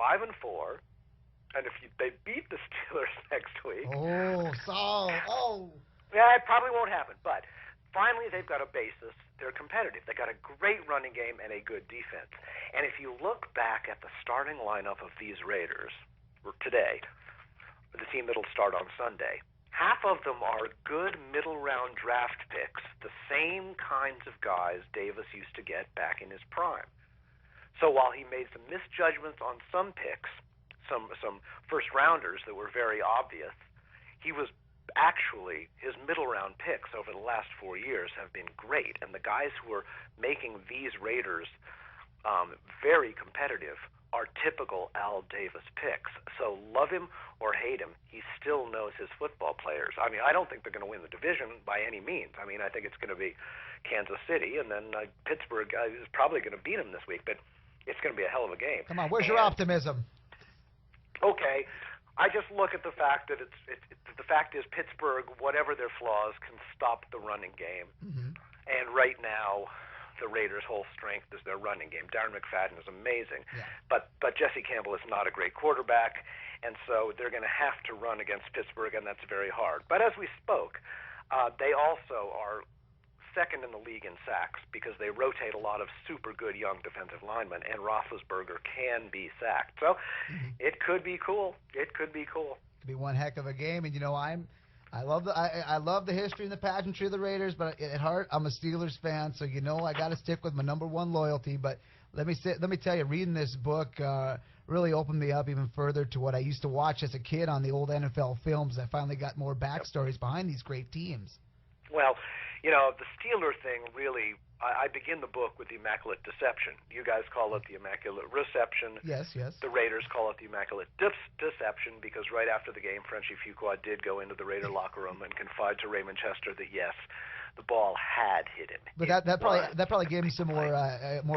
5-4, and if they beat the Steelers next week, yeah, it probably won't happen. But finally, they've got a basis. They're competitive. They got a great running game and a good defense. And if you look back at the starting lineup of these Raiders today, the team that'll start on Sunday, half of them are good middle-round draft picks, the same kinds of guys Davis used to get back in his prime. So while he made some misjudgments on some picks, some first-rounders that were very obvious, he was actually, his middle-round picks over the last 4 years have been great. And the guys who are making these Raiders very competitive are typical Al Davis picks. So love him or hate him, he still knows his football players. I mean, I don't think they're going to win the division by any means. I mean, I think it's going to be Kansas City, and then Pittsburgh is probably going to beat him this week, but it's going to be a hell of a game. Come on, where's your optimism? Okay, I just look at the fact that the fact is Pittsburgh, whatever their flaws, can stop the running game. Mm-hmm. And right now, the Raiders' whole strength is their running game. Darren McFadden is amazing, but Jesse Campbell is not a great quarterback, and so they're going to have to run against Pittsburgh, and that's very hard. But as we spoke, they also are second in the league in sacks because they rotate a lot of super good young defensive linemen, and Roethlisberger can be sacked. So it could be cool. It could be cool. Could be one heck of a game, and I love the history and the pageantry of the Raiders, but at heart I'm a Steelers fan, so I got to stick with my number one loyalty. But let me tell you, reading this book really opened me up even further to what I used to watch as a kid on the old NFL films. I finally got more backstories behind these great teams. Well, the Steeler thing really, I begin the book with the Immaculate Deception. You guys call it the Immaculate Reception. Yes. The Raiders call it the Immaculate Deception because right after the game, Frenchie Fuqua did go into the Raider locker room and confide to Raymond Chester that, yes, the ball had hit him. But that probably gave him some more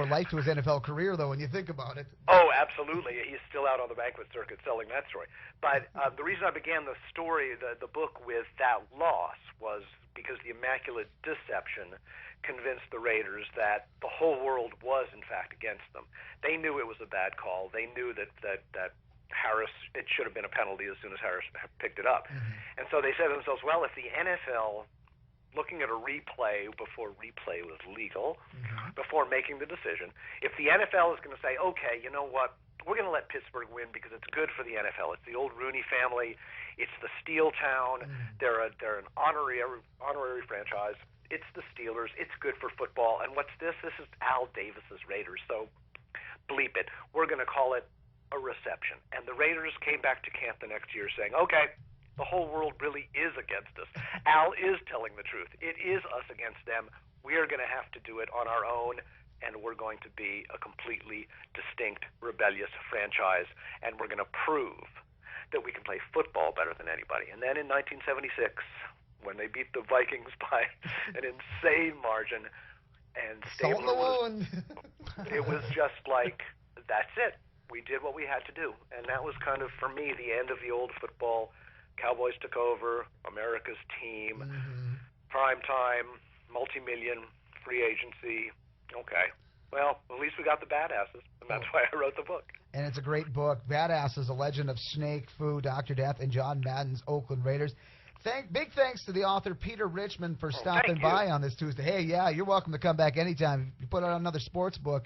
life to his NFL career, though, when you think about it. Oh, absolutely. He's still out on the banquet circuit selling that story. But the reason I began the story, the book, with that loss was because the Immaculate Deception convinced the Raiders that the whole world was, in fact, against them. They knew it was a bad call. They knew that Harris, it should have been a penalty as soon as Harris picked it up. Mm-hmm. And so they said to themselves, well, if the NFL, looking at a replay before replay was legal, before making the decision, if the NFL is going to say, okay, you know what, we're going to let Pittsburgh win because it's good for the NFL. It's the old Rooney family. It's the Steel Town. They're an honorary franchise. It's the Steelers. It's good for football. And what's this? This is Al Davis's Raiders. So bleep it. We're going to call it a reception. And the Raiders came back to camp the next year saying, okay, the whole world really is against us. Al is telling the truth. It is us against them. We are going to have to do it on our own, and we're going to be a completely distinct, rebellious franchise, and we're going to prove that we can play football better than anybody. And then in 1976, when they beat the Vikings by an insane margin, and Stabler it was just like, that's it. We did what we had to do. And that was kind of, for me, the end of the old football. Cowboys took over, America's team, prime time, multi-million, free agency. Okay. Well, at least we got the badasses, and that's why I wrote the book. And it's a great book. Badasses, A Legend of Snake, Fu, Dr. Death, and John Madden's Oakland Raiders. Big thanks to the author Peter Richmond for stopping by on this Tuesday. Hey, yeah, you're welcome to come back anytime. If you put out another sports book,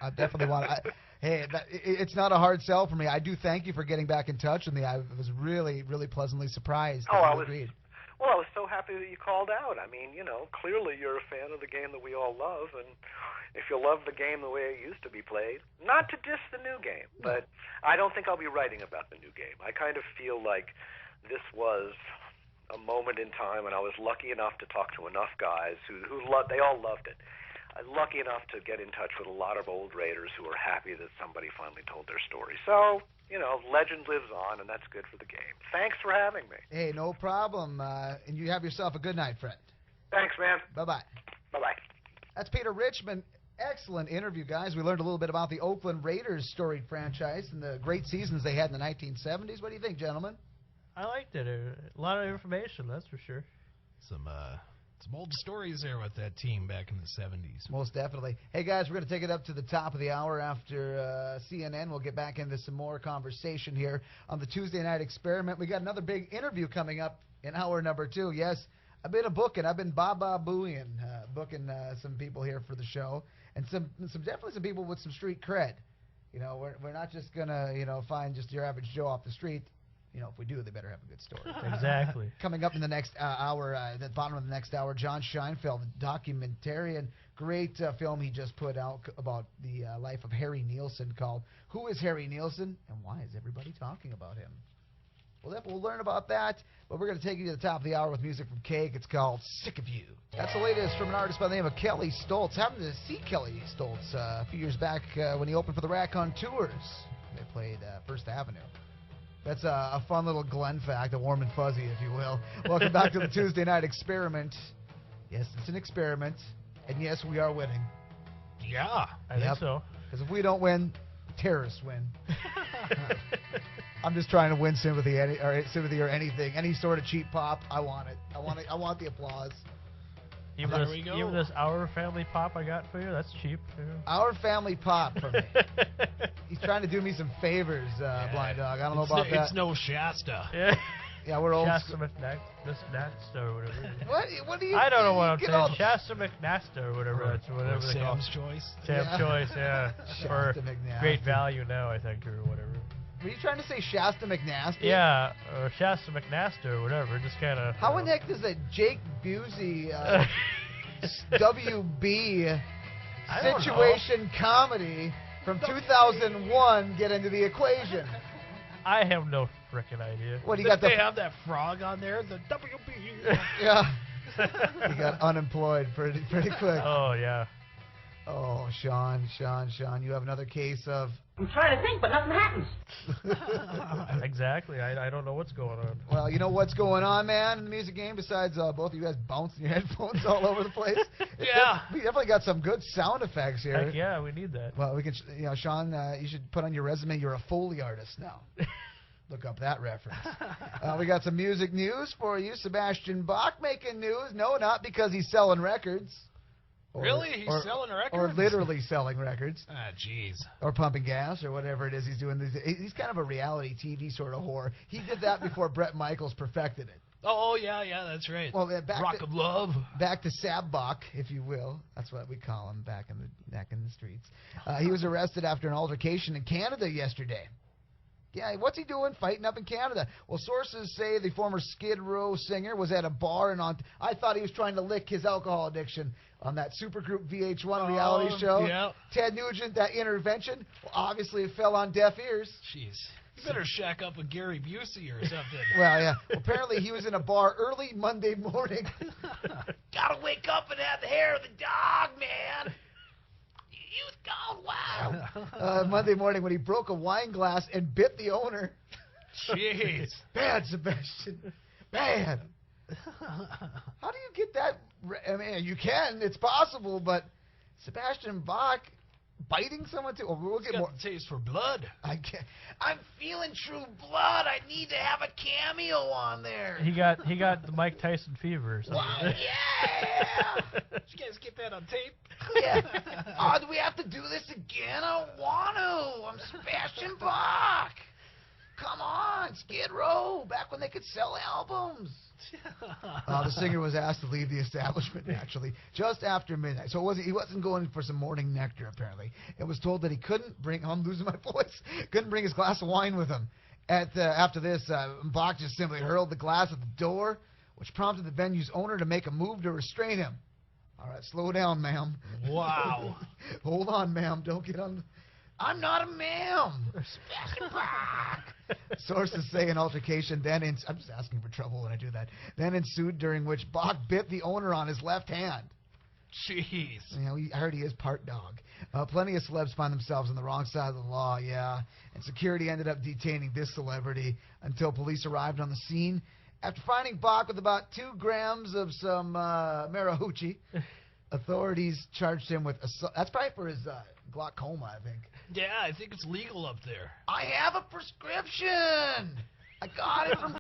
I definitely want to. It's not a hard sell for me. I do thank you for getting back in touch with me. I was really, really pleasantly surprised. I was so happy that you called out. I mean, clearly you're a fan of the game that we all love, and if you love the game the way it used to be played, not to diss the new game, but I don't think I'll be writing about the new game. I kind of feel like this was a moment in time, and I was lucky enough to talk to enough guys who they all loved it. I'm lucky enough to get in touch with a lot of old Raiders who are happy that somebody finally told their story. So, legend lives on, and that's good for the game. Thanks for having me. Hey, no problem. And you have yourself a good night, friend. Thanks, man. Bye-bye. Bye-bye. That's Peter Richmond. Excellent interview, guys. We learned a little bit about the Oakland Raiders storied franchise and the great seasons they had in the 1970s. What do you think, gentlemen? I liked it. A lot of information, that's for sure. Some Some old stories there with that team back in the 70s. Most definitely. Hey, guys, we're going to take it up to the top of the hour after CNN. We'll get back into some more conversation here on the Tuesday Night Experiment. We got another big interview coming up in hour number 2. Yes, I've been I've been booing some people here for the show, and some definitely some people with some street cred. You know, we're not just going to, find just your average Joe off the street. You know, if we do, they better have a good story. Exactly. Coming up in the next hour, at the bottom of the next hour, John Scheinfeld, documentarian, great film he just put out about the life of Harry Nielsen called Who is Harry Nielsen and Why is Everybody Talking About Him? Well, we'll learn about that, but we're going to take you to the top of the hour with music from Cake. It's called Sick of You. That's the latest from an artist by the name of Kelly Stoltz. Happened to see Kelly Stoltz a few years back when he opened for the Raccoon Tours. They played First Avenue. That's a fun little Glenn fact, a warm and fuzzy, if you will. Welcome back to the Tuesday Night Experiment. Yes, it's an experiment, and yes, we are winning. Yeah, I think so. Because if we don't win, terrorists win. I'm just trying to win sympathy or anything, any sort of cheap pop. I want it. I want the applause. Even this Our Family Pop I got for you, that's cheap. Our Family Pop for me. He's trying to do me some favors, Blind Dog. I don't know about that. It's no Shasta. Yeah, we're old. Shasta McNasta or whatever. What do you? I don't know what I'm saying. Shasta McNasta or whatever. That's whatever they call it. Sam's Choice. Sam's Choice, yeah. For McNasty. great value now, I think, or whatever. Were you trying to say Shasta McNasty? Yeah, or Shasta McNasta or whatever. Just kind of. How in the heck does a Jake Busey WB situation comedy from 2001 get into the equation? I have no frickin' idea. What do you Did got? they have that frog on there? The WB. Yeah. He got unemployed pretty quick. Oh yeah. Oh, Sean, you have another case of. I'm trying to think, but nothing happens. Exactly. I don't know what's going on. Well, you know what's going on, man, in the music game besides both of you guys bouncing your headphones all over the place? Yeah. We definitely got some good sound effects here. Heck yeah, we need that. Well, we can, Sean, you should put on your resume you're a Foley artist now. Look up that reference. We got some music news for you. Sebastian Bach making news. No, not because he's selling records. Really? He's selling records? Or literally selling records. Ah, jeez. Or pumping gas or whatever it is he's doing. He's kind of a reality TV sort of whore. He did that before Bret Michaels perfected it. Oh, yeah, that's right. Well, Rock of Love. Back to Sab Bach, if you will. That's what we call him back in the streets. He was arrested after an altercation in Canada yesterday. Yeah, what's he doing fighting up in Canada? Well, sources say the former Skid Row singer was at a bar and I thought he was trying to lick his alcohol addiction on that supergroup VH1 reality show. Yeah. Ted Nugent, that intervention, well, obviously it fell on deaf ears. Jeez. You better shack up with Gary Busey or something. Well, yeah. Apparently he was in a bar early Monday morning. Gotta wake up and have the hair of the dog, man. Youth gone wild. Monday morning when he broke a wine glass and bit the owner. Jeez. Bad, Sebastian. Bad. How do you get that? I mean, you can. It's possible, but Sebastian Bach biting someone too. We'll get more. Taste for blood. I can't. I'm feeling true blood. I need to have a cameo on there. He got the Mike Tyson fever or something. Wow, yeah. Did you guys get that on tape? Yeah. Oh, do we have to do this again? I don't want to. I'm Sebastian Bach. Come on, Skid Row. Back when they could sell albums. The singer was asked to leave the establishment, actually, just after midnight. So he wasn't going for some morning nectar, apparently. It was told that he couldn't bring, I'm losing my voice, couldn't bring his glass of wine with him. After this, Bach just simply hurled the glass at the door, which prompted the venue's owner to make a move to restrain him. All right, slow down, ma'am. Wow. Hold on, ma'am. Don't get on. I'm not a ma'am. Sebastian Bach. Sources say an altercation I'm just asking for trouble when I do that. Then ensued, during which Bach bit the owner on his left hand. Jeez. I heard he is part dog. Plenty of celebs find themselves on the wrong side of the law, yeah. And security ended up detaining this celebrity until police arrived on the scene. After finding Bach with about 2 grams of some marijuana, authorities charged him with assault. That's probably for his glaucoma, I think. Yeah, I think it's legal up there. I have a prescription. I got it from